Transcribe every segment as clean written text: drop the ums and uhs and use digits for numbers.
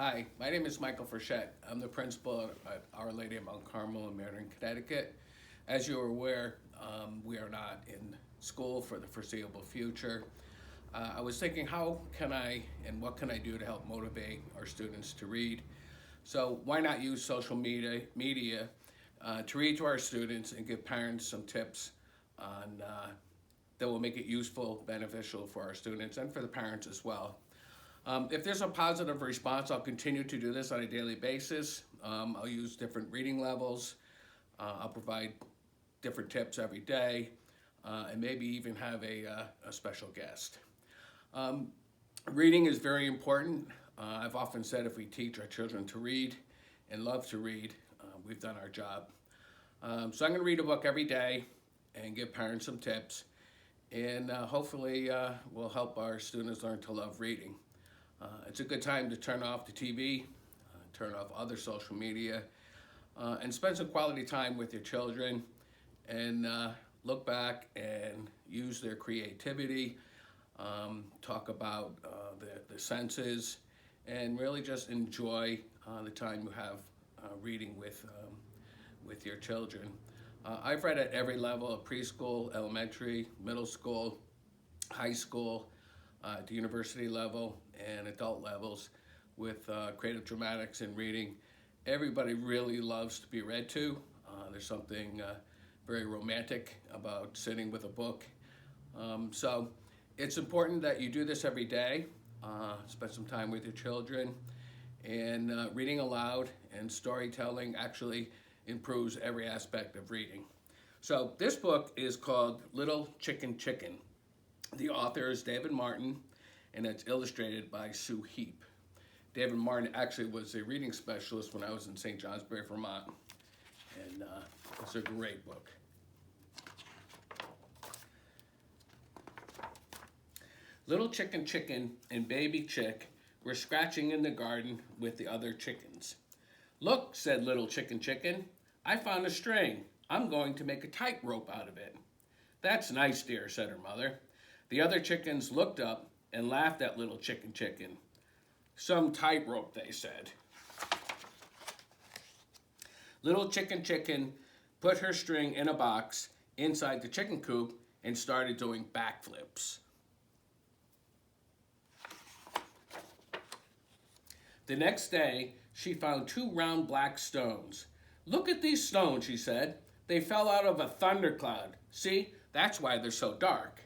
Hi, my name is Michael Frechette. I'm the principal at Our Lady of Mount Carmel in Meriden, Connecticut. As you are aware, we are not in school for the foreseeable future. I was thinking, how can I and what can I do to help motivate our students to read? So why not use social media to read to our students and give parents some tips on that will make it useful, beneficial for our students and for the parents as well. If there's a positive response, I'll continue to do this on a daily basis. I'll use different reading levels. I'll provide different tips every day, and maybe even have a special guest. Reading is very important. I've often said if we teach our children to read and love to read, we've done our job. So I'm going to read a book every day and give parents some tips, and hopefully we'll help our students learn to love reading. It's a good time to turn off the TV, turn off other social media, and spend some quality time with your children and look back and use their creativity, talk about the senses, and really just enjoy the time you have reading with your children. I've read at every level of preschool, elementary, middle school, high school, the university level, and adult levels with creative dramatics and reading. Everybody really loves to be read to. There's something very romantic about sitting with a book. So it's important that you do this every day, spend some time with your children, and reading aloud and storytelling actually improves every aspect of reading. So this book is called Little Chicken Chicken. The author is David Martin, and it's illustrated by Sue Heap. David Martin actually was a reading specialist when I was in St. Johnsbury, Vermont, and it's a great book. Little Chicken Chicken and Baby Chick were scratching in the garden with the other chickens. "Look," said Little Chicken Chicken, "I found a string. I'm going to make a tightrope out of it." "That's nice, dear," said her mother. The other chickens looked up and laughed at Little Chicken Chicken. "Some tightrope," they said. Little Chicken Chicken put her string in a box inside the chicken coop and started doing backflips. The next day, she found 2 round black stones. "Look at these stones," she said. "They fell out of a thundercloud. See, that's why they're so dark."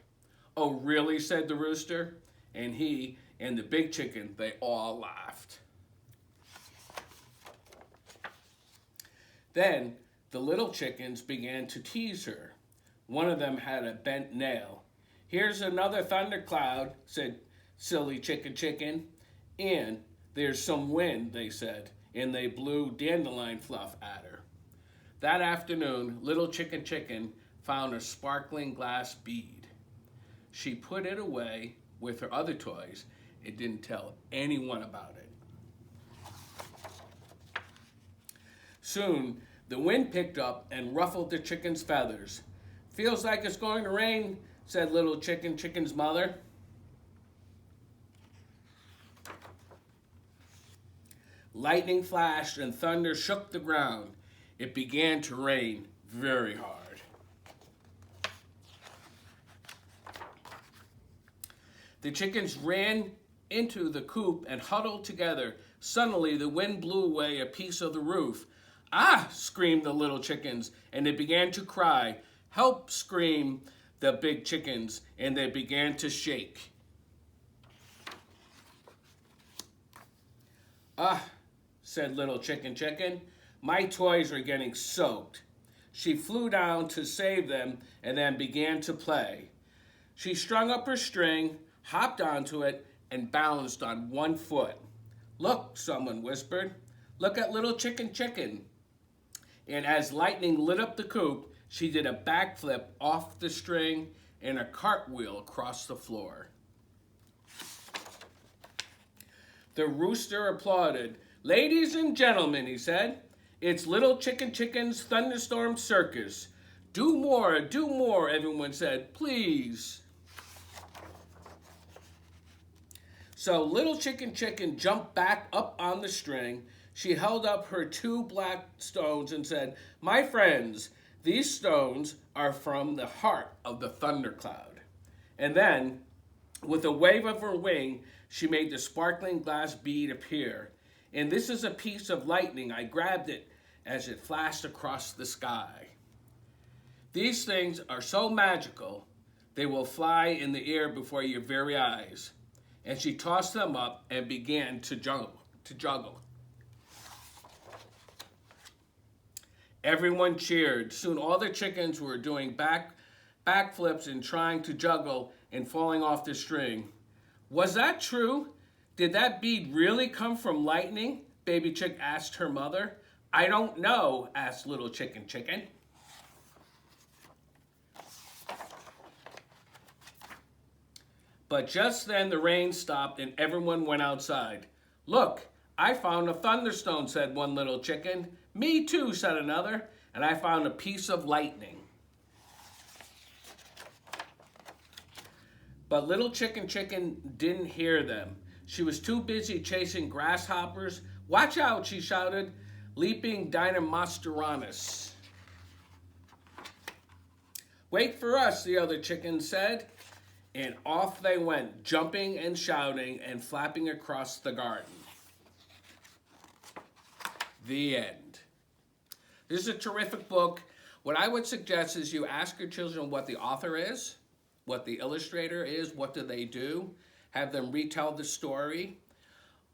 "Oh, really?" said the rooster. And he and the big chicken, they all laughed. Then the little chickens began to tease her. One of them had a bent nail. "Here's another thundercloud," said Silly Chicken Chicken. "And there's some wind," they said, and they blew dandelion fluff at her. That afternoon, Little Chicken Chicken found a sparkling glass bead. She put it away with her other toys and didn't tell anyone about it. Soon, the wind picked up and ruffled the chicken's feathers. "Feels like it's going to rain," said Little Chicken Chicken's mother. Lightning flashed and thunder shook the ground. It began to rain very hard. The chickens ran into the coop and huddled together. Suddenly, the wind blew away a piece of the roof. "Ah!" screamed the little chickens, and they began to cry. "Help!" screamed the big chickens, and they began to shake. "Ah!" said Little Chicken Chicken. "My toys are getting soaked." She flew down to save them and then began to play. She strung up her string, hopped onto it, and balanced on one foot. "Look," someone whispered. "Look at Little Chicken Chicken." And as lightning lit up the coop, she did a backflip off the string and a cartwheel across the floor. The rooster applauded. "Ladies and gentlemen," he said, "it's Little Chicken Chicken's Thunderstorm Circus. Do more," everyone said, "please." So Little Chicken Chicken jumped back up on the string. She held up her two black stones and said, "My friends, these stones are from the heart of the thundercloud." And then, with a wave of her wing, she made the sparkling glass bead appear. "And this is a piece of lightning. I grabbed it as it flashed across the sky. These things are so magical, they will fly in the air before your very eyes." And she tossed them up and began to juggle. Everyone cheered. Soon all the chickens were doing backflips and trying to juggle and falling off the string. "Was that true? Did that bead really come from lightning?" Baby Chick asked her mother. "I don't know," asked Little Chicken Chicken. But just then the rain stopped and everyone went outside. "Look, I found a thunderstone," said one little chicken. "Me too," said another. "And I found a piece of lightning." But Little Chicken Chicken didn't hear them. She was too busy chasing grasshoppers. "Watch out," she shouted, "leaping Dynamosteramus." "Wait for us," the other chicken said. And off they went, jumping and shouting and flapping across the garden. The end. This is a terrific book. What I would suggest is you ask your children what the author is, what the illustrator is, what do they do. Have them retell the story.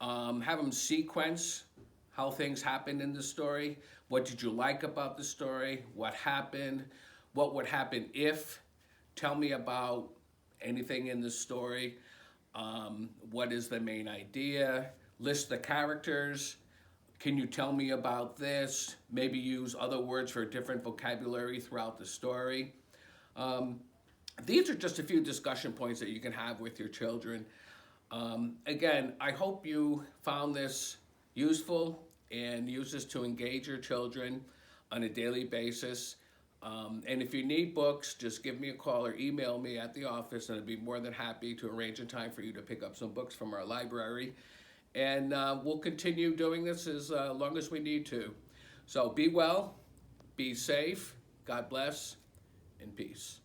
Have them sequence how things happened in the story. What did you like about the story? What happened? What would happen if? Tell me about anything in the story. What is the main idea? List the characters. Can you tell me about this? Maybe use other words for different vocabulary throughout the story. These are just a few discussion points that you can have with your children. Again, I hope you found this useful and use this to engage your children on a daily basis. And if you need books, just give me a call or email me at the office, and I'd be more than happy to arrange a time for you to pick up some books from our library. And we'll continue doing this as long as we need to. So be well, be safe, God bless, and peace.